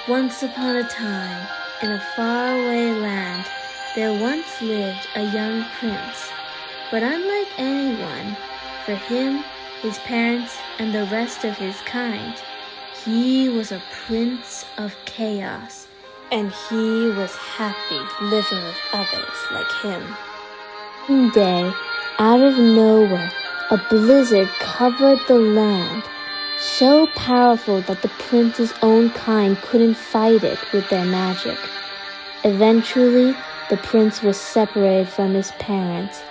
Once upon a time, in a faraway land, there once lived a young prince. But unlike anyone, for him, his parents, and the rest of his kind, he was a prince of chaos, and he was happy living with others like him. One day, out of nowhere, a blizzard covered the land, so powerful that the prince's own kind couldn't fight it with their magic. Eventually, the prince was separated from his parents.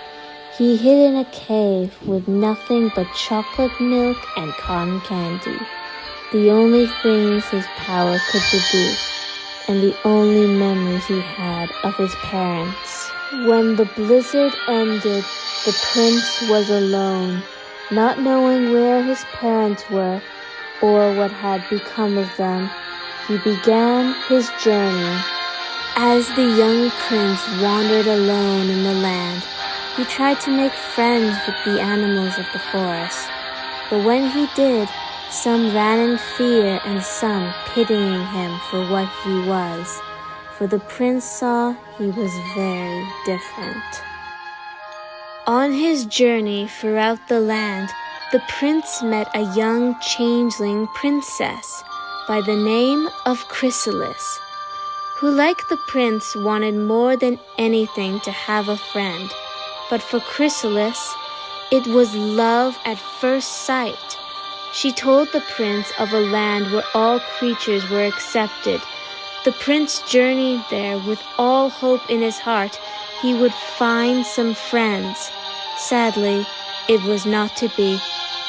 He hid in a cave with nothing but chocolate milk and cotton candy, the only things his power could produce, and the only memories he had of his parents. When the blizzard ended, the prince was alone, not knowing where his parents were or what had become of them. He began his journey. As the young prince wandered alone in the land, he tried to make friends with the animals of the forest. But when he did, some ran in fear and some pitying him for what he was, for the prince saw he was very different. On his journey throughout the land, the prince met a young changeling princess by the name of Chrysalis, who, like the prince, wanted more than anything to have a friend. But for Chrysalis, it was love at first sight. She told the prince of a land where all creatures were accepted. The prince journeyed there with all hope in his heart he would find some friends. Sadly, it was not to be,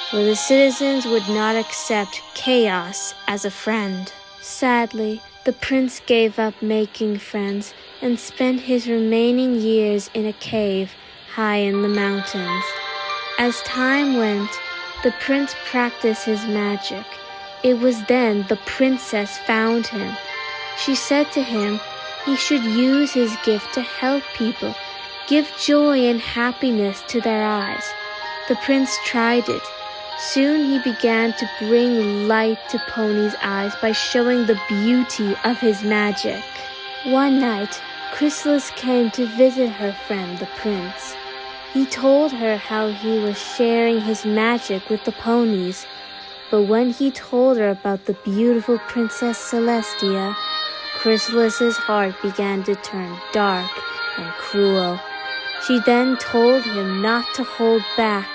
for the citizens would not accept chaos as a friend. Sadly, the prince gave up making friends and spent his remaining years in a cave high in the mountains. As time went, the prince practiced his magic. It was then the princess found him. She said to him he should use his gift to help people, give joy and happiness to their eyes. The prince tried it. Soon he began to bring light to Pony's eyes by showing the beauty of his magic. One night, Chrysalis came to visit her friend the prince. He told her how he was sharing his magic with the ponies, but when he told her about the beautiful Princess Celestia, Chrysalis's heart began to turn dark and cruel. She then told him not to hold back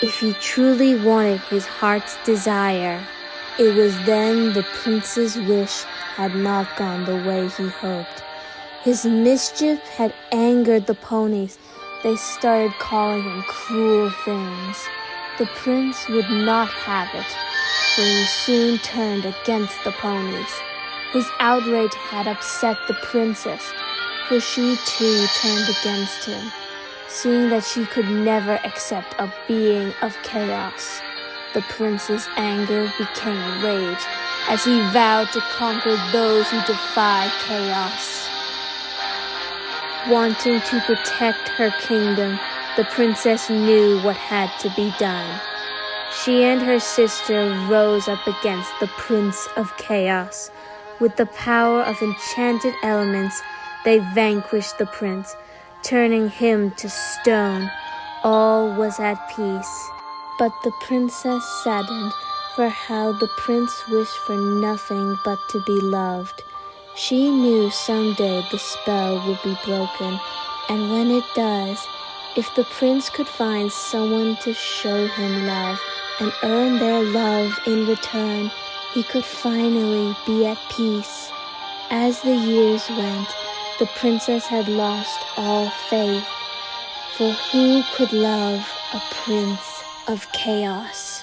if he truly wanted his heart's desire. It was then the prince's wish had not gone the way he hoped. His mischief had angered the ponies. They started calling him cruel things. The prince would not have it, for he soon turned against the ponies. His outrage had upset the princess, for she too turned against him, seeing that she could never accept a being of chaos. The prince's anger became rage as he vowed to conquer those who defy chaos. Wanting to protect her kingdom, the princess knew what had to be done. She and her sister rose up against the Prince of Chaos. With the power of enchanted elements, they vanquished the prince, turning him to stone. All was at peace. But the princess saddened, for how the prince wished for nothing but to be loved. She knew someday the spell would be broken, and when it does, if the prince could find someone to show him love and earn their love in return, he could finally be at peace. As the years went, the princess had lost all faith, for who could love a prince of chaos?